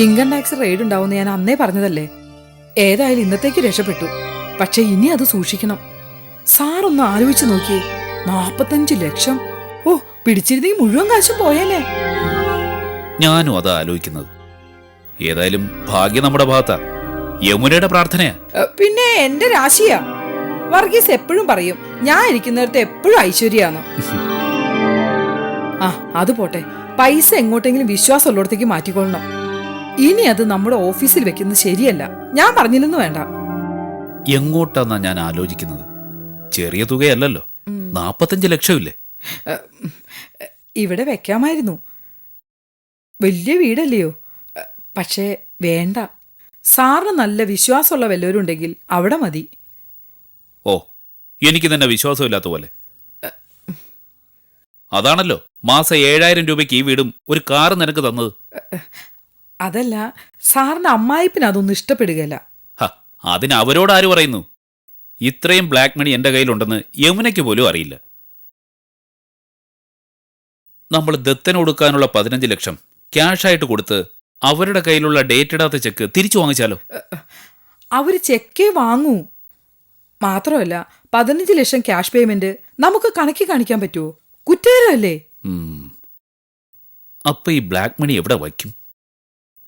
Income tax raid ഉണ്ടാവുന്ന ഞാൻ അന്നേ പറഞ്ഞതല്ലേ. ഏതായാലും ഇന്നത്തേക്ക് രക്ഷപ്പെട്ടു. പക്ഷെ ഇനി അത് സൂക്ഷിക്കണം. സാറൊന്ന് ആലോചിച്ച് നോക്കിയേ, 45 ലക്ഷം. ഓ, പിടിച്ചിരുന്നെങ്കിൽ മുഴുവൻ കാശും പോയേനെ. ഞാനും അതാ ആലോചിക്കുന്നത്. ഏതായാലും ഭാഗ്യം നമ്മുടെ ഭാഗത്താ. യമുനയുടെ പ്രാർത്ഥനയാ. പിന്നെ എന്റെ രാശിയാ. വർഗീസ് എപ്പോഴും പറയും ഞാൻ ഇരിക്കുന്നിടത്ത് എപ്പോഴും ഐശ്വര്യാന്ന്. ആ, അത് പോട്ടെ. പൈസ എങ്ങോട്ടെങ്കിലും വിശ്വാസം ഉള്ളിടത്തേക്ക് മാറ്റിക്കൊള്ളണം. ഇനി അത് നമ്മുടെ ഓഫീസിൽ വെക്കുന്നത് ശരിയല്ല. ഞാൻ പറഞ്ഞില്ലെന്ന് വേണ്ട. എങ്ങോട്ടാന്നാ ഞാൻ ആലോചിക്കുന്നത്? ചെറിയ തുകയല്ലല്ലോ, 45 ലക്ഷമില്ലേ? ഇവിടെ വെക്കാമായിരുന്നു. വലിയ വീടല്ലയോ. പക്ഷേ വേണ്ട. സാറിന് നല്ല വിശ്വാസമുള്ള വല്ലവരും ഉണ്ടെങ്കിൽ അവിടെ മതി. ഓ, എനിക്ക് തന്നെ വിശ്വാസമില്ലാത്ത പോലെ. അതാണല്ലോ മാസം 7000 രൂപയ്ക്ക് ഈ വീടും ഒരു കാറ് നിനക്ക് തന്നത്. അതല്ല, സാറിന്റെ അമ്മായിപ്പിന് അതൊന്നും ഇഷ്ടപ്പെടുകയല്ല. അതിന് അവരോട് ആര് പറയുന്നു? ഇത്രയും ബ്ലാക്ക് മണി എന്റെ കയ്യിലുണ്ടെന്ന് യമുനയ്ക്ക് പോലും അറിയില്ല. നമ്മൾ ദത്തന് കൊടുക്കാനുള്ള 15 ലക്ഷം ക്യാഷായിട്ട് കൊടുത്ത് അവരുടെ കയ്യിലുള്ള ഡേറ്റ് ഇടാത്ത ചെക്ക് തിരിച്ചു വാങ്ങിച്ചാലോ? അവര് ചെക്കേ വാങ്ങൂ. മാത്രമല്ല 15 ലക്ഷം ക്യാഷ് പേയ്മെന്റ് നമുക്ക് കണക്കി കാണിക്കാൻ പറ്റുമോ? കുറ്റകരമല്ലേ? അപ്പൊ ഈ ബ്ലാക്ക് മണി എവിടെ വയ്ക്കും?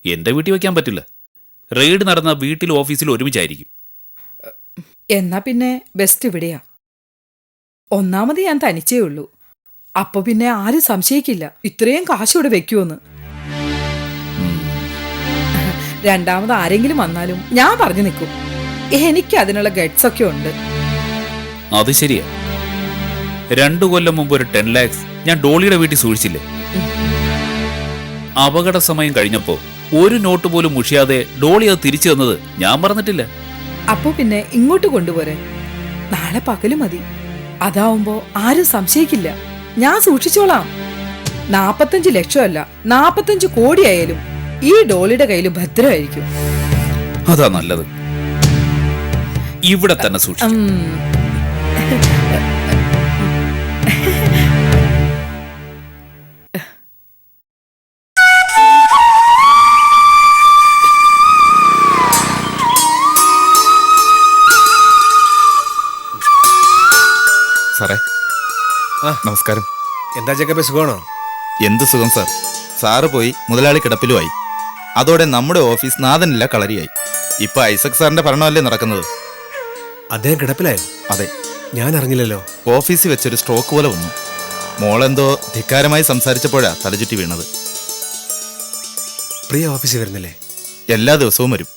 എന്റെ വീട്ടിൽ വയ്ക്കാൻ പറ്റില്ല. റെയ്ഡ് നടന്ന വീട്ടിലും ഓഫീസിലും ഒരുമിച്ചായിരിക്കും. എന്നാ പിന്നെ ബെസ്റ്റ് ഇവിടെയാ. ഒന്നാമത് ഞാൻ തനിച്ചേ ഉള്ളൂ. അപ്പൊ പിന്നെ ആരും സംശയിക്കില്ല ഇത്രയും കാശ് ഇവിടെ വെക്കുമെന്ന്. രണ്ടാമത് ആരെങ്കിലും വന്നാലും ഞാൻ പറഞ്ഞു നിൽക്കും. എനിക്ക് അതിനുള്ള ഗട്ട്സ് ഒക്കെ ഉണ്ട്. അത് ശരിയാ. 2 കൊല്ലം മുമ്പ് ഒരു 10 lakhs ഞാൻ ഡോളിയുടെ വീട്ടിൽ സൂക്ഷിച്ചില്ലേ? അപകട സമയം കഴിഞ്ഞപ്പോ ഒരു നോട്ട് പോലും മുഷിയാതെ ഡോളി അത് തിരിച്ചു തന്നത് ഞാൻ പറഞ്ഞിട്ടില്ല. അപ്പൊ പിന്നെ ഇങ്ങോട്ട് കൊണ്ടുപോരെ. നാളെ പകല് മതി. അതാവുമ്പോ ആരും സംശയിക്കില്ല. ഞാൻ സൂക്ഷിച്ചോളാം. 45 ലക്ഷമല്ല, 45 കോടി ആയാലും ഈ ഡോളിയുടെ കയ്യിൽ ഭദ്രമായിരിക്കും. അതാ നല്ലത്. ഇവിടെ തന്നെ സൂക്ഷിക്കും. സാറേ, നമസ്കാരം. എന്താ ചെക്കപ്പേ, സുഖമാണോ? എന്ത് സുഖം സാർ. സാറ് പോയി മുതലാളി കിടപ്പിലുമായി. അതോടെ നമ്മുടെ ഓഫീസ് നാഥനില്ല കളരിയായി. ഇപ്പൊ ഐസക് സാറിന്റെ ഭരണമല്ലേ നടക്കുന്നത്. അദ്ദേഹം കിടപ്പിലായോ? അതെ. ഞാൻ അറിഞ്ഞില്ലല്ലോ. ഓഫീസിൽ വെച്ചൊരു സ്ട്രോക്ക് പോലെ വന്നു. മോളെന്തോ ധിക്കാരമായി സംസാരിച്ചപ്പോഴാ തലചുറ്റി വീണത്. പ്രിയ ഓഫീസിൽ വരുന്നില്ലേ? എല്ലാ ദിവസവും വരും.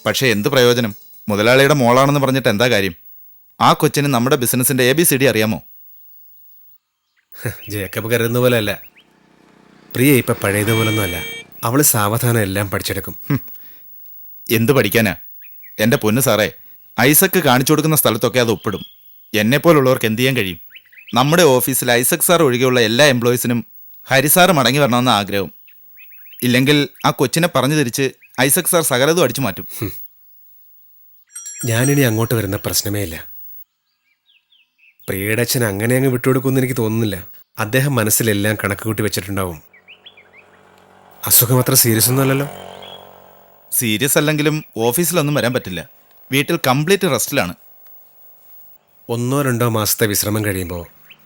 പക്ഷെ എന്ത് പ്രയോജനം? മുതലാളിയുടെ മോളാണെന്ന് പറഞ്ഞിട്ട് എന്താ കാര്യം? ആ കൊച്ചിന് നമ്മുടെ ബിസിനസിന്റെ ABCD അറിയാമോ? ജേക്കബ് കരുതുന്ന പോലെ അല്ല. പ്രിയ ഇപ്പൊ പഴയതുപോലൊന്നും അല്ല. അവള് സാവധാനം എല്ലാം പഠിച്ചെടുക്കും. എന്ത് പഠിക്കാനാ എന്റെ പൊന്നു സാറേ? ഐസക്ക് കാണിച്ചു കൊടുക്കുന്ന സ്ഥലത്തൊക്കെ അത് ഒപ്പിടും. എന്നെപ്പോലുള്ളവർക്ക് എന്ത് ചെയ്യാൻ കഴിയും? നമ്മുടെ ഓഫീസിൽ ഐസക് സാർ ഒഴികെയുള്ള എല്ലാ എംപ്ലോയീസിനും ഹരിസാറ് മടങ്ങി വരണമെന്ന ആഗ്രഹം. ഇല്ലെങ്കിൽ ആ കൊച്ചിനെ പറഞ്ഞു തിരിച്ച് ഐസക് സാർ സകലതും അടിച്ചു മാറ്റും. ഞാനിനി അങ്ങോട്ട് വരുന്ന പ്രശ്നമേ ഇല്ല. പ്രിയയുടെ അച്ഛൻ അങ്ങനെ അങ്ങ് വിട്ടുകൊടുക്കുമെന്ന് എനിക്ക് തോന്നുന്നില്ല. അദ്ദേഹം മനസ്സിലെല്ലാം കണക്ക് കൂട്ടി വെച്ചിട്ടുണ്ടാവും. അസുഖം അത്ര സീരിയസ് ഒന്നുമല്ലല്ലോ. സീരിയസ് അല്ലെങ്കിലും ഓഫീസിലൊന്നും വരാൻ പറ്റില്ല. വീട്ടിൽ കംപ്ലീറ്റ് റെസ്റ്റിലാണ്. 1-2 മാസത്തെ വിശ്രമം കഴിയുമ്പോൾ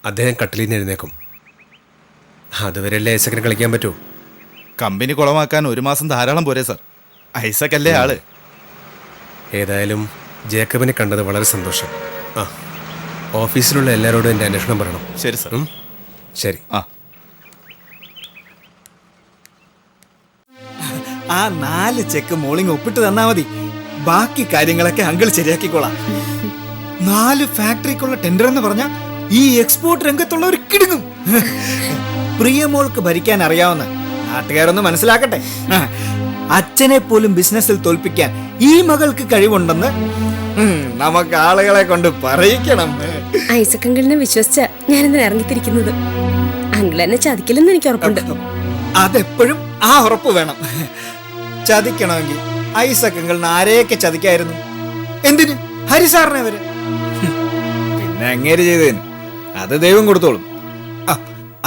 അദ്ദേഹം കട്ടിലിൽ നിന്ന് എഴുന്നേക്കും. അതുവരെയല്ലേ ഐസക്കിന് കളിക്കാൻ പറ്റൂ. കമ്പനി കുളമാക്കാൻ 1 മാസം ധാരാളം പോരെ സാർ. ഐസക് അല്ലേ ആള്. ഏതായാലും ജേക്കബിനെ കണ്ടത് വളരെ സന്തോഷം. ആ, ഓഫീസിലുള്ള എല്ലാവരോടും എൻ്റെ അന്വേഷണം പറയണം. ശരി സാർ. ശരി. ആ 4 ചെക്ക് മോളിങ് ഒപ്പിട്ട് തന്നാ മതി. ബാക്കി കാര്യങ്ങളൊക്കെ അങ്കിൾ ശരിയാക്കിക്കോളാം. 4 ഫാക്ടറിക്കുള്ള ടെൻഡർ എന്ന് പറഞ്ഞാൽ ഈ എക്സ്പോർട്ട് രംഗത്തുള്ളവർ കിടുങ്ങും. പ്രിയമോൾക്ക് ഭരിക്കാൻ അറിയാവുന്ന നാട്ടുകാരൊന്ന് മനസ്സിലാക്കട്ടെ. അച്ഛനെ പോലും ബിസിനസ്സിൽ തോൽപ്പിക്കാൻ ഈ മകൾക്ക് കഴിവുണ്ടെന്ന് നമുക്ക് ആളുകളെ കൊണ്ട് പറയിക്കണം. ഐസക് അങ്കിളിനെ വിശ്വസിച്ച ഞാനിന്ന് ഇറങ്ങിത്തിരിക്കുന്നത്. അങ്കിൾ എന്നെ ചതിക്കില്ലെന്ന് എനിക്ക് ഉറപ്പുണ്ട്. അതെപ്പോഴും ആ ഉറപ്പ് വേണം. ചതിക്കണമെങ്കിൽ ഐസക് അങ്കിളിന് ആരെയൊക്കെ ചതിക്കായിരുന്നു? എന്തിന്? ഹരിസാറിനെ വരെ. പിന്നെ അങ്ങേര് ചെയ്തതിന് അത് ദൈവം കൊടുത്തോളും.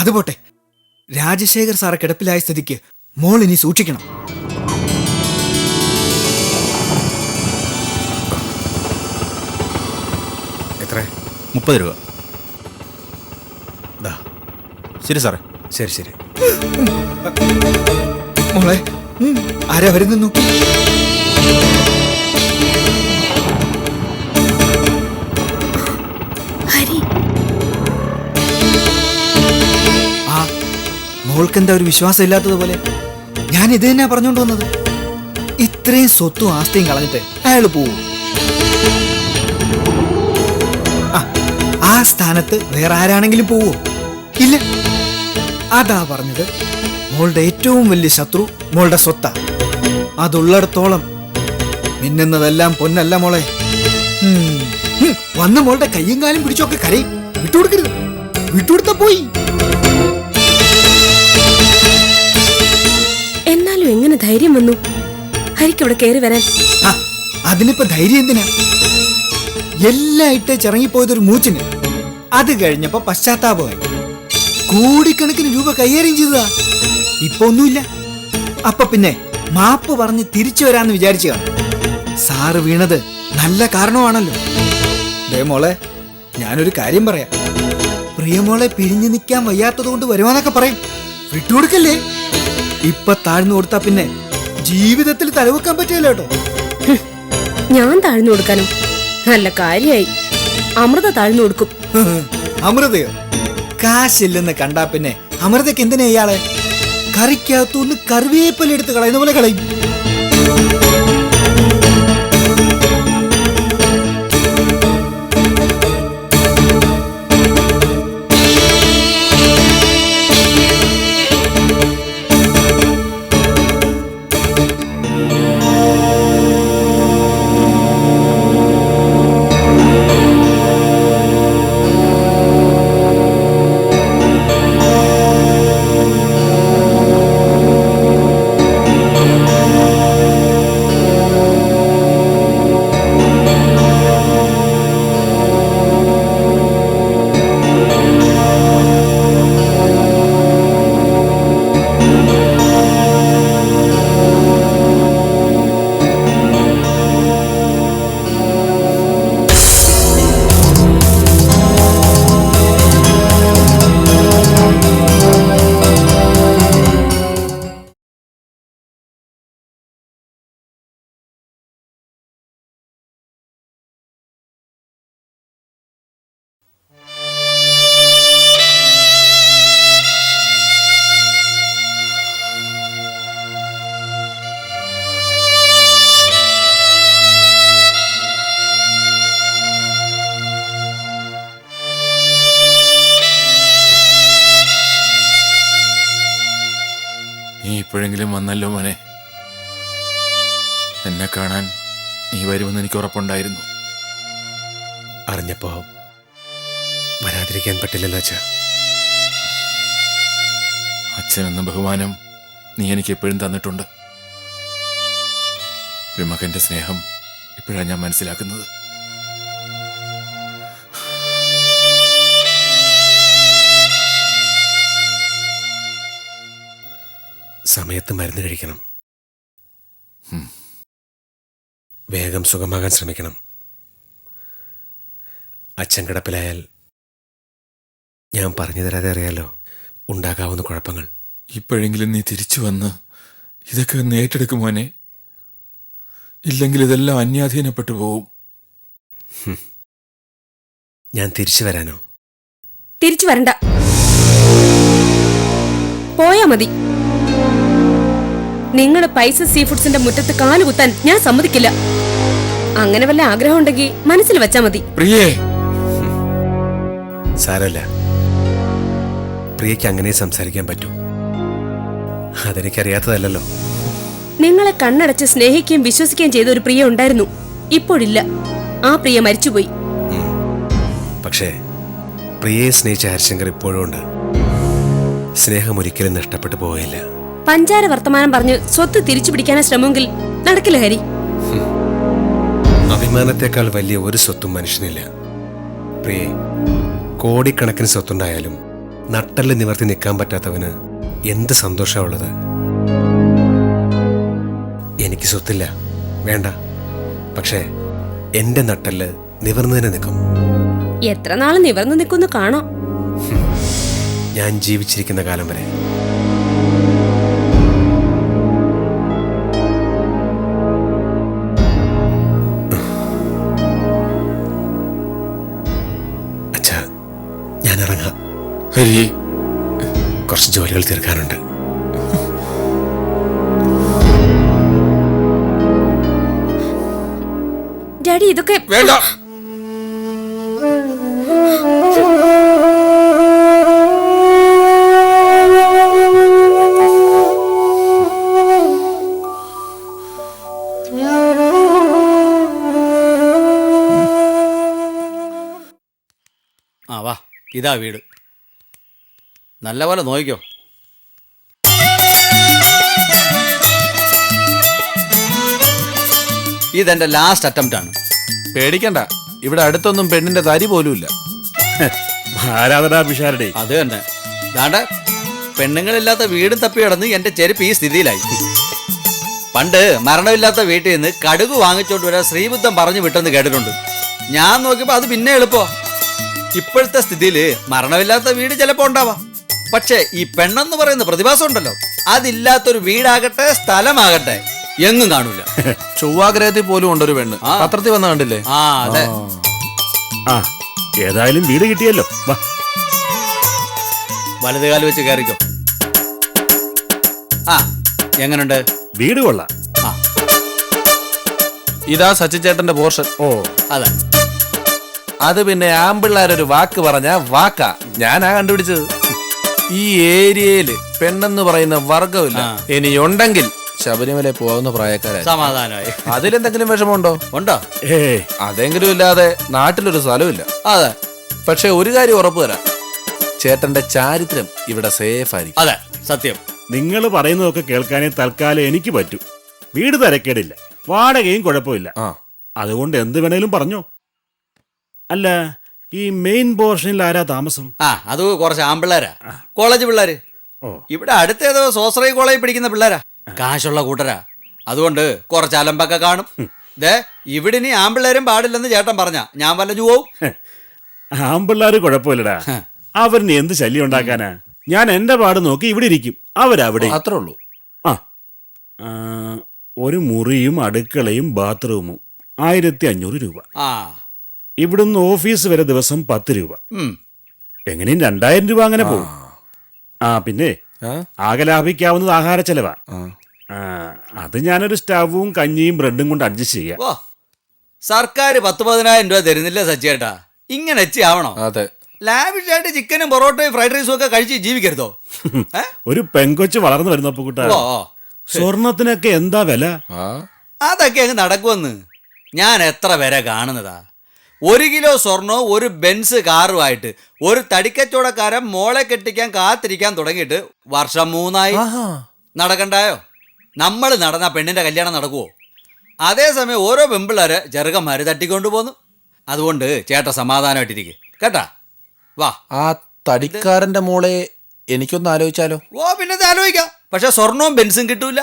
അത് പോട്ടെ, രാജശേഖർ സാറ് കിടപ്പിലായ സ്ഥിതിക്ക് മോൾ ഇനി സൂക്ഷിക്കണം. 30 രൂപ. ദാ. ശരി സാറേ. ശരി ശരി. മോളെ ആരാ വരുന്നു നോക്കി. ഹരി, ആ മോൾക്കെന്താ ഒരു വിശ്വാസം ഇല്ലാത്തതുപോലെ? ഞാൻ ഇത് തന്നെയാ പറഞ്ഞോണ്ട് വന്നത്. ഇത്രയും സ്വത്തും ആസ്തിയും കളഞ്ഞിട്ട് അയാൾ പോവും. ആ സ്ഥാനത്ത് വേറെ ആരാണെങ്കിലും പോവോ? ഇല്ല. അതാ പറഞ്ഞത്, മോളുടെ ഏറ്റവും വലിയ ശത്രു മോളുടെ സ്വത്താ. അതുള്ളിടത്തോളം മിന്നുന്നതെല്ലാം പൊന്നല്ല മോളെ. വന്ന് മോളുടെ കയ്യും കാലും പിടിച്ചൊക്കെ കരയും. വിട്ടുകൊടുക്കരുത്. വിട്ടുകൊടുത്ത പോയി. എന്നാലും എങ്ങനെ ധൈര്യം വന്നു ഹരിക്ക് ഇവിടെ കയറി വരാൻ? അതിനിപ്പോ ധൈര്യം എന്തിനാ? എല്ലാം ഇട്ട് ചിറങ്ങിപ്പോയതൊരു മൂച്ചിന്. അത് കഴിഞ്ഞപ്പോ പശ്ചാത്താപമായി. കോടിക്കണക്കിന് രൂപ കൈകാര്യം ചെയ്തതാ. ഇപ്പൊ ഒന്നുമില്ല. അപ്പൊ പിന്നെ മാപ്പ് പറഞ്ഞ് തിരിച്ചു വരാന്ന് വിചാരിച്ചു കാണും. സാറ് വീണത് നല്ല കാരണമാണല്ലോ. ദേ മോളെ, ഞാനൊരു കാര്യം പറയാം. പ്രിയമോളെ പിരിഞ്ഞു നിൽക്കാൻ വയ്യാത്തത് കൊണ്ട് വരുവാന്നൊക്കെ പറയും. വിട്ടുകൊടുക്കല്ലേ. ഇപ്പൊ താഴ്ന്നു കൊടുത്താ പിന്നെ ജീവിതത്തിൽ തലവെക്കാൻ പറ്റില്ല കേട്ടോ. ഞാൻ താഴ്ന്നു കൊടുക്കാനോ? നല്ല കാര്യായി. അമൃത താഴ്ന്നു കൊടുക്കും. അമൃതയോ? കാശില്ലെന്ന് കണ്ടാ പിന്നെ അമൃതയ്ക്ക് എന്തിനാ ഇയാളെ? കറിക്കകത്തുനിന്ന് കറിവേപ്പില എടുത്ത് കളയുന്ന പോലെ കളയും. നീ ഇപ്പോഴെങ്കിലും വന്നല്ലോ മോനെ. എന്നെ കാണാൻ നീ വരുമെന്ന് എനിക്ക് ഉറപ്പുണ്ടായിരുന്നു. അറിഞ്ഞപ്പോ വരാതിരിക്കാൻ പറ്റില്ലല്ലോ അച്ഛാ. അച്ഛനെന്ന ബഹുമാനം നീ എനിക്ക് എപ്പോഴും തന്നിട്ടുണ്ട്. ഒരു മകന്റെ സ്നേഹം ഇപ്പോഴാണ് ഞാൻ മനസ്സിലാക്കുന്നത്. സമയത്ത് മരുന്ന് കഴിക്കണം. വേഗം സുഖമാകാൻ ശ്രമിക്കണം. അച്ഛൻ കിടപ്പിലായാൽ ഞാൻ പറഞ്ഞു തരാതെ അറിയാലോ ഉണ്ടാകാവുന്ന കുഴപ്പങ്ങൾ. ഇപ്പോഴെങ്കിലും നീ തിരിച്ചു വന്ന് ഇതൊക്കെ ഒന്ന് ഏറ്റെടുക്കും മോനെ. ഇല്ലെങ്കിൽ ഇതെല്ലാം അന്യാധീനപ്പെട്ടു പോവും. ഞാൻ തിരിച്ചു വരാനോ? തിരിച്ചു വരണ്ട, പോയാ മതി. നിങ്ങളുടെ പൈസ സീ ഫുഡ്സിന്റെ മുറ്റത്ത് കാലുകുത്താൻ ഞാൻ സമ്മതിക്കില്ല. അങ്ങനെ വല്ല ആഗ്രഹം ഉണ്ടെങ്കിൽ മനസ്സിൽ വെച്ചാ മതി. പ്രിയേ, സാരമില്ല. പ്രിയയ്ക്ക് അങ്ങനെ സംസാരിക്കാൻ പറ്റൂ. അതെനിക്കറിയാത്തതല്ലോ. നിങ്ങളെ കണ്ണടച്ച് സ്നേഹിക്കുകയും വിശ്വസിക്കുകയും ചെയ്ത ഒരു പ്രിയ ഉണ്ടായിരുന്നു. ഇപ്പോഴില്ല. ആ പ്രിയ മരിച്ചുപോയി. പക്ഷേ പ്രിയയെ സ്നേഹിച്ച ഹരിശങ്കർ ഇപ്പോഴും ഉണ്ട്. സ്നേഹം ഒരിക്കലും നഷ്ടപ്പെട്ടു പോയില്ല. പഞ്ചാര വർത്തമാനം പറഞ്ഞ് സ്വത്ത് തിരിച്ചു പിടിക്കാനാ ശ്രമമെങ്കിൽ നടക്കില്ല ഹരി. അഭിമാനത്തെക്കാൾ വലിയ ഒരു സ്വത്തും മനുഷ്യനില്ല. പ്രിയേ, കോടിക്കണക്കിന് സ്വത്തുണ്ടായാലും നട്ടല് നിവർത്തി നിൽക്കാൻ പറ്റാത്തവന് എന്ത് സന്തോഷമുള്ളത്? എനിക്ക് സ്വത്തില്ല, വേണ്ട. പക്ഷേ എന്റെ നട്ടല് നിവർന്നു തന്നെ നിൽക്കും. എത്ര നാള് നിവർന്നു നിൽക്കുന്നു കാണാം. ഞാൻ ജീവിച്ചിരിക്കുന്ന കാലം വരെ. അച്ഛാ, ഞാൻ ഇറങ്ങാം. ഹരി, കുറച്ച് ജോലികൾ തീർക്കാനുണ്ട്. ഡാഡി, ഇതൊക്കെ വേണ്ട. ആ വാ, ഇതാ വീട്. നല്ല പോലെ നോക്കിക്കോ. ഇതെന്റെ ലാസ്റ്റ് അറ്റംപ്റ്റ് ആണ്. പേടിക്കണ്ട, ഇവിടെ അടുത്തൊന്നും പെണ്ണിന്റെ തരി പോലുമില്ല. ആരാധനാ പിഷാരുടെ അത് തന്നെ. ദാണ്ട, പെണ്ണുങ്ങളില്ലാത്ത വീടും തപ്പി കിടന്ന് എന്റെ ചെരുപ്പ് ഈ സ്ഥിതിയിലായി. പണ്ട് മരണമില്ലാത്ത വീട്ടിൽ നിന്ന് കടുക് വാങ്ങിച്ചോണ്ട് വരാൻ ശ്രീബുദ്ധം പറഞ്ഞു വിട്ടെന്ന് കേട്ടിട്ടുണ്ട്. ഞാൻ നോക്കിയപ്പോ അത് പിന്നെ എളുപ്പോ. ഇപ്പോഴത്തെ സ്ഥിതിയില് മരണമില്ലാത്ത വീട് ചിലപ്പോ ഉണ്ടാവാം. പക്ഷേ ഈ പെണ്ണെന്ന് പറയുന്ന പ്രതിഭാസം ഉണ്ടല്ലോ, അതില്ലാത്തൊരു വീടാകട്ടെ സ്ഥലമാകട്ടെ എങ്ങും കാണൂല. ചൊവ്വാഗ്രഹത്തിൽ പോലും ഉണ്ടൊരു പെണ്ണ്. ആ. പത്രത്തിൽ വന്ന കണ്ടില്ലേ? ആ അതെ. ആ ഏതായാലും വീട് കിട്ടിയല്ലോ. വാ, വലതുകാല് വെച്ച് കയറിക്കോ. ആ, എങ്ങനുണ്ട് വീട് കൊള്ളാം. ആ ഇതാ സച്ചിച്ചേട്ടന്റെ പോർഷൻ. ഓ, അതെ. അത് പിന്നെ ആമ്പിള്ളാരൊരു വാക്ക് പറഞ്ഞ വാക്കാ ഞാനാ കണ്ടുപിടിച്ചത്. ഈ ഏരിയയില് പെണ്ണെന്ന് പറയുന്ന വർഗമില്ല. ആ. ഇനി ഉണ്ടെങ്കിൽ ശബരിമല പോകുന്ന പ്രായക്കാരായി. സമാധാനമായി. അതിലെന്തെങ്കിലും വിഷമമുണ്ടോ? ഉണ്ടോ? ഏയ് അതെങ്കിലും ഇല്ലാതെ നാട്ടിലൊരു സ്ഥലമില്ല. അതെ പക്ഷെ ഒരു കാര്യം ഉറപ്പു തരാം, ചേട്ടന്റെ ചാരിത്രം ഇവിടെ സേഫ് ആയിരിക്കും. അതെ, സത്യം. നിങ്ങൾ പറയുന്നതൊക്കെ കേൾക്കാനേ തൽക്കാലം എനിക്ക് പറ്റൂ. വീട് തരക്കേടില്ല, വാടകയും കുഴപ്പമില്ല. ആ. അതുകൊണ്ട് എന്ത് വേണേലും പറഞ്ഞോ. അല്ല, ഈ മെയിൻ പോർഷനിൽ ആരാ താമസം? ആ, അത് കുറച്ച് ആമ്പിള്ളേരാ, കോളേജ് പിള്ളേര്. ഓ, ഇവിടെ അടുത്തേതോ സ്വാശ്രയ കോളേജിൽ പഠിക്കുന്ന പിള്ളേരാ, കാശുള്ള കൂട്ടരാ. അതുകൊണ്ട് കുറച്ച് അലമ്പൊക്കെ കാണും. ദേ, ഇവിടെ ഇനി ആമ്പിള്ളേരും പാടില്ലെന്ന് ചേട്ടൻ പറഞ്ഞ ഞാൻ വല്ല പോവും. ആമ്പിള്ളാര് കുഴപ്പമില്ലടാ. അവരിന് എന്ത് ശല്യം ഉണ്ടാക്കാനാ? ഞാൻ എന്റെ പാട് നോക്കി ഇവിടെ ഇരിക്കും, അവരവിടെ. അത്രേ ഉള്ളൂ. ആ ആ, ഒരു മുറിയും അടുക്കളയും ബാത്റൂമും 1500 രൂപ. ആ ഇവിടുന്ന് ഓഫീസ് വരെ ദിവസം 10 രൂപ. ഉം. എങ്ങനെയും 2000 രൂപ അങ്ങനെ പോകും. ആ പിന്നെ ആ? ആകെ ലാഭിക്കാവുന്നത് ആഹാര ചെലവാ. ആ. ആ, അത് ഞാനൊരു സ്റ്റവും കഞ്ഞിയും ബ്രെഡും കൊണ്ട് അഡ്ജസ്റ്റ് ചെയ്യാം. ഓ, സർക്കാർ 10-15 രൂപ തരുന്നില്ല സച്ചിയേട്ടാ. ഇങ്ങനെ എച്ചി ആവണോ? അതെ. ലാവിഷായിട്ട് ചിക്കനും പൊറോട്ടയും ഫ്രൈഡ് റൈസും ഒക്കെ കഴിച്ച് ജീവിക്കരുതോ? ഏ? ഒരു പെങ്കൊച്ച് വളർന്നു വരുന്നപ്പോ കൂട്ടാ, ഓ, ഓ. സ്വർണത്തിനൊക്കെ എന്താ വില? ആ. അതൊക്കെ അങ്ങ് നടക്കുമെന്ന് ഞാൻ എത്ര പേരെ കാണുന്നതാ. 1 കിലോ സ്വർണവും ഒരു ബെൻസ് കാറുമായിട്ട് ഒരു തടിക്കച്ചവടക്കാരൻ മോളെ കെട്ടിക്കാൻ കാത്തിരിക്കാൻ തുടങ്ങിയിട്ട് വർഷം 3 നടക്കണ്ടായോ? നമ്മൾ നടന്ന പെണ്ണിന്റെ കല്യാണം നടക്കുവോ? അതേസമയം ഓരോ പെമ്പിള്ളേര് ചെറുക്കന്മാര് തട്ടിക്കൊണ്ടു പോന്നു. അതുകൊണ്ട് ചേട്ട സമാധാനമായിട്ടിരിക്കെ കേട്ടാ. വാ. ആ തടിക്കാരന്റെ മോളെ എനിക്കൊന്ന് ആലോചിച്ചാലോ? ഓ, പിന്നെ ആലോചിക്കാം. പക്ഷെ സ്വർണവും ബെൻസും കിട്ടൂല.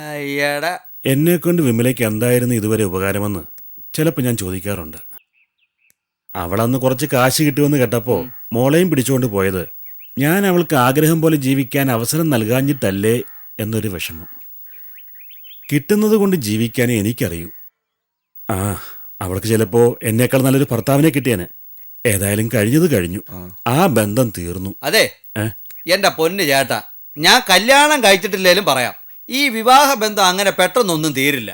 അയ്യടാ. എന്നെ കൊണ്ട് വിമലയ്ക്ക് എന്തായിരുന്നു ഇതുവരെ ഉപകാരമെന്ന് ചിലപ്പോൾ ഞാൻ ചോദിക്കാറുണ്ട്. അവളന്ന് കുറച്ച് കാശ് കിട്ടുമെന്ന് കേട്ടപ്പോ മോളെയും പിടിച്ചുകൊണ്ട് പോയത് ഞാൻ അവൾക്ക് ആഗ്രഹം പോലെ ജീവിക്കാൻ അവസരം നൽകാഞ്ഞിട്ടല്ലേ എന്നൊരു വിഷമം. കിട്ടുന്നത് കൊണ്ട് ജീവിക്കാനേ എനിക്കറിയൂ. ആ, അവൾക്ക് ചിലപ്പോ എന്നേക്കാൾ നല്ലൊരു ഭർത്താവിനെ കിട്ടിയേനെ. ഏതായാലും കഴിഞ്ഞത് കഴിഞ്ഞു, ആ ബന്ധം തീർന്നു. അതെ, ഏ? എന്റെ പൊന്ന് ചേട്ടാ, ഞാൻ കല്യാണം കഴിച്ചിട്ടില്ലേലും പറയാം, ഈ വിവാഹ ബന്ധം അങ്ങനെ പെട്ടെന്നൊന്നും തീരില്ല.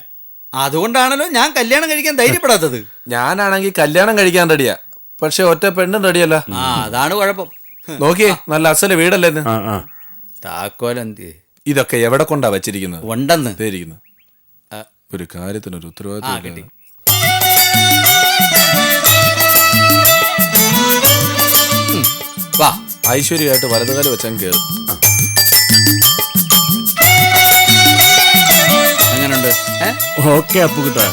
അതുകൊണ്ടാണല്ലോ ഞാൻ കല്യാണം കഴിക്കാൻ ധൈര്യപ്പെടാത്തത്. ഞാനാണെങ്കിൽ കല്യാണം കഴിക്കാൻ റെഡിയാ, പക്ഷെ ഒറ്റ പെണ്ണും റെഡിയല്ല. ആ, അതാണ് കുഴപ്പം. നോക്കിയേ, നല്ല അസല് വീടല്ലേ ഇത്? ആ ആ താക്കോലെന്തി ഇതൊക്കെ എവിടെ കൊണ്ടാ വെച്ചിരിക്കുന്നത്? ഉണ്ടെന്ന്. ഇരിക്കുന്നു. ആ. ഒരു കാര്യത്തിനൊരു ആ, ഉത്തരവാദിത്വം കിട്ടി. ഇല്ല. വാ. ഐശ്വര്യമായിട്ട് വലതുകാലം വെച്ചാൽ കയറും. എങ്ങനുണ്ട്? ഓക്കെ അപ്പുകുട്ടാ.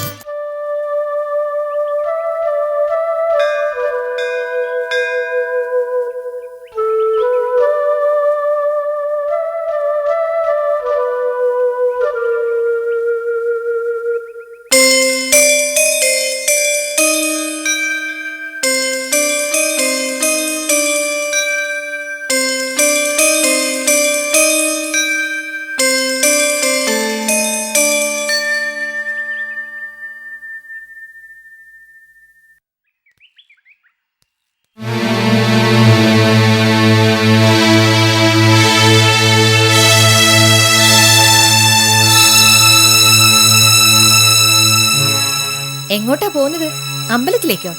എങ്ങോട്ടാ പോകുന്നത്? അമ്പലത്തിലേക്കോ?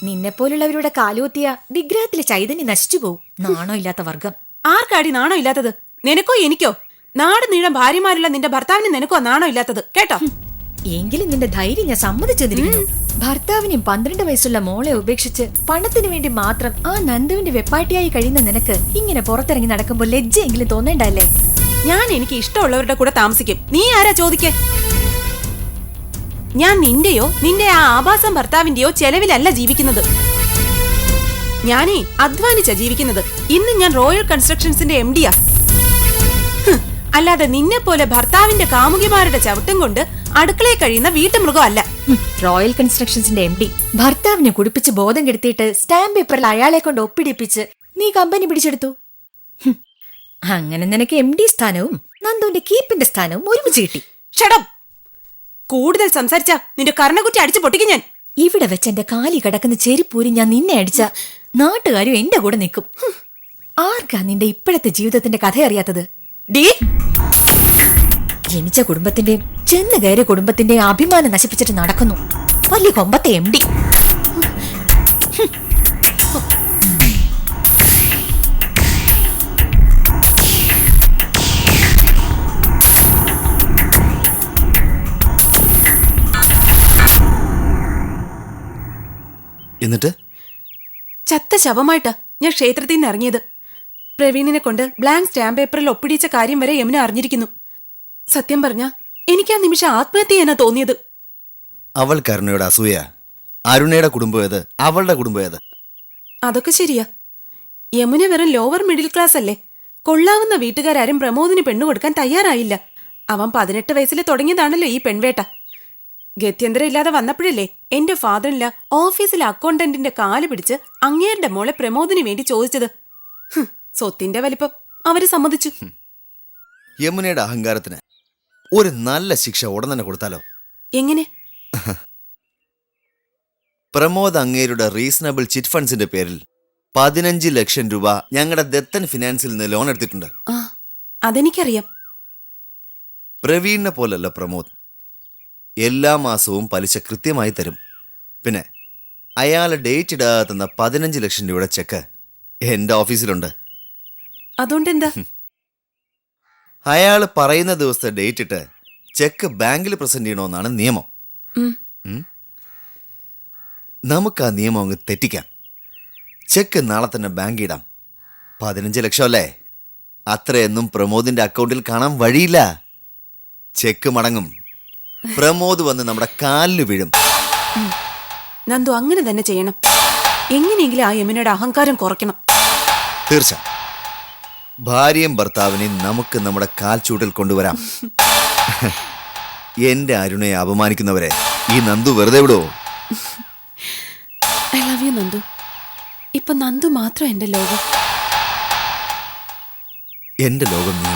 നിന്നെ പോലുള്ളവരുടെ കാലുകുത്തിയ വിഗ്രഹത്തിലെ ചൈതന്യം നശിച്ചു പോവും. നാണോ ഇല്ലാത്ത വർഗം. ആർക്കാടി നാണോ ഇല്ലാത്തത്? നിനക്കോ എനിക്കോ? നാട് നീളം ഭാര്യമാരുള്ള നിന്റെ ഭർത്താവിന് നിനക്കോ നാണോ ഇല്ലാത്തത്? കേട്ടോ? എങ്കിലും നിന്റെ ധൈര്യം ഞാൻ സമ്മതിച്ചെന്നിരിക്കുന്നു. ഭർത്താവിനെയും 12 വയസ്സുള്ള മോളെ ഉപേക്ഷിച്ച് പണത്തിന് വേണ്ടി മാത്രം ആ നന്ദുവിന്റെ വെപ്പാട്ടിയായി കഴിയുന്ന നിനക്ക് ഇങ്ങനെ പുറത്തിറങ്ങി നടക്കുമ്പോൾ ലജ്ജയെങ്കിലും തോന്നേണ്ടല്ലേ? ഞാൻ എനിക്ക് ഇഷ്ടമുള്ളവരുടെ കൂടെ താമസിക്കും. നീ ആരാ ചോദിക്കേ? ഞാൻ നിന്റെയോ നിന്റെ ആ ആഭാസം ഭർത്താവിന്റെയോ ചെലവിലല്ല ജീവിക്കുന്നത്. ഞാനേ അധ്വാനിച്ചാ ജീവിക്കുന്നത്. ഇന്ന് ഞാൻ റോയൽ കൺസ്ട്രക്ഷൻസിന്റെ MD-യാ. അല്ലാതെ നിന്നെ പോലെ ഭർത്താവിന്റെ കാമുകിമാരുടെ ചവിട്ടം കൊണ്ട് അടുക്കളയിൽ കഴിയുന്ന വീട്ടുമൃഗം അല്ല. റോയൽ കൺസ്ട്രക്ഷൻസിന്റെ MD ഭർത്താവിനെ കുടിപ്പിച്ച് ബോധം കെടുത്തിയിട്ട് സ്റ്റാമ്പ് പേപ്പറിൽ അയാളെ കൊണ്ട് ഒപ്പിടിപ്പിച്ച് നീ കമ്പനി പിടിച്ചെടുത്തു. അങ്ങനെ നിനക്ക് MD സ്ഥാനവും നന്ദുവിന്റെ കീപ്പിന്റെ സ്ഥാനവും ഒരുമിച്ച് കിട്ടി. ഷടം! കൂടുതൽ സംസാരിച്ച നിന്റെ കർണകുറ്റി അടിച്ചു പൊട്ടിക്കും ഞാൻ. ഇവിടെ വെച്ച് എന്റെ കാലി കിടക്കുന്ന ചെരിപ്പൂരി ഞാൻ നിന്നെ അടിച്ച നാട്ടുകാരും എന്റെ കൂടെ നിൽക്കും. ആർക്കാ നിന്റെ ഇപ്പോഴത്തെ ജീവിതത്തിന്റെ കഥ അറിയാത്തത്? ജനിച്ച കുടുംബത്തിന്റെയും ചെന്ന് കയറിയ കുടുംബത്തിന്റെയും അഭിമാനം നശിപ്പിച്ചിട്ട് നടക്കുന്നു വലിയ കൊമ്പത്തെ MD. എന്നിട്ട് ചത്ത ശവമായിട്ടാ ഞാൻ ക്ഷേത്രത്തിൽ നിന്ന് ഇറങ്ങിയത്. പ്രവീണിനെ കൊണ്ട് ബ്ലാങ്ക് സ്റ്റാമ്പ് പേപ്പറിൽ ഒപ്പിടിച്ച കാര്യം വരെ യമുന അറിഞ്ഞിരിക്കുന്നു. സത്യം പറഞ്ഞ എനിക്ക് ആ നിമിഷം ആത്മഹത്യ ചെയ്യാനാ തോന്നിയത്. അവൾ കരുണയുടെ അസൂയ. അരുണയുടെ കുടുംബം ഏത്, അവളുടെ കുടുംബം ഏത്? അതൊക്കെ ശരിയാ. യമുന വെറും ലോവർ മിഡിൽ ക്ലാസ് അല്ലേ. കൊള്ളാവുന്ന വീട്ടുകാരും പ്രമോദിന് പെണ്ണു കൊടുക്കാൻ തയ്യാറായില്ല. അവൻ 18 വയസ്സിൽ തുടങ്ങിയതാണല്ലോ ഈ പെൺവേട്ട. ഗത്യന്തരം ഇല്ലാതെ വന്നപ്പോഴല്ലേ എന്റെ ഫാദറില്ല ഓഫീസിലെ അക്കൗണ്ടന്റിന്റെ കാല് പിടിച്ച് അങ്ങേരുടെ മോളെ പ്രമോദിന് വേണ്ടി ചോദിച്ചത്. സ്വത്തിന്റെ വലിപ്പം അവര് സമ്മതിച്ചു. യമുനയുടെ അഹങ്കാരത്തിന് ഒരു നല്ല ശിക്ഷ ഉടൻ തന്നെ കൊടുത്താലോ? എങ്ങനെ? പ്രമോദ് അങ്ങേരുടെ റീസണബിൾ ചിറ്റ് ഫണ്ട്സിന്റെ പേരിൽ 15 ലക്ഷം രൂപ ഞങ്ങളുടെ ദത്തൻ ഫിനാൻസിൽ നിന്ന് ലോൺ എടുത്തിട്ടുണ്ട്. അതെനിക്കറിയാം. പ്രവീണിനെ പോലല്ല പ്രമോദ്. എല്ലാ മാസവും പലിശ കൃത്യമായി തരും. പിന്നെ അയാൾ ഡേറ്റ് ഇടാതെ തന്ന 15 ലക്ഷം രൂപയുടെ ചെക്ക് എൻ്റെ ഓഫീസിലുണ്ട്. അതുകൊണ്ടെന്താ? അയാൾ പറയുന്ന ദിവസത്തെ ഡേറ്റ് ഇട്ട് ചെക്ക് ബാങ്കിൽ പ്രസന്റ് ചെയ്യണമെന്നാണ് നിയമം. നമുക്ക് ആ നിയമം അങ്ങ് തെറ്റിക്കാം. ചെക്ക് നാളെ തന്നെ ബാങ്കിൽ ഇടാം. 15 ലക്ഷം അല്ലേ? അത്രയൊന്നും പ്രമോദിന്റെ അക്കൗണ്ടിൽ കാണാൻ വഴിയില്ല. ചെക്ക് മടങ്ങും. പ്രമോദ് വന്ന് നമ്മുടെ കാലിൽ വീഴും. നന്ദു അങ്ങനെ തന്നെ ചെയ്യണം. എങ്ങനെയെങ്കിലും ആ യമുനയുടെ അഹങ്കാരം കുറയ്ക്കണം. തീർച്ച. ഭാര്യയും ഭർത്താവിനെയും നമുക്ക് നമ്മുടെ കാൽച്ചൂട്ടിൽ കൊണ്ടുവരാം. എന്റെ അരുണയെ അപമാനിക്കുന്നവരെ ഈ നന്ദു വെറുതെ വിടുവോ? I love you Nandu. ഇപ്പൊ നന്ദു മാത്രം എന്റെ ലോകം. എന്റെ ലോകം നീ.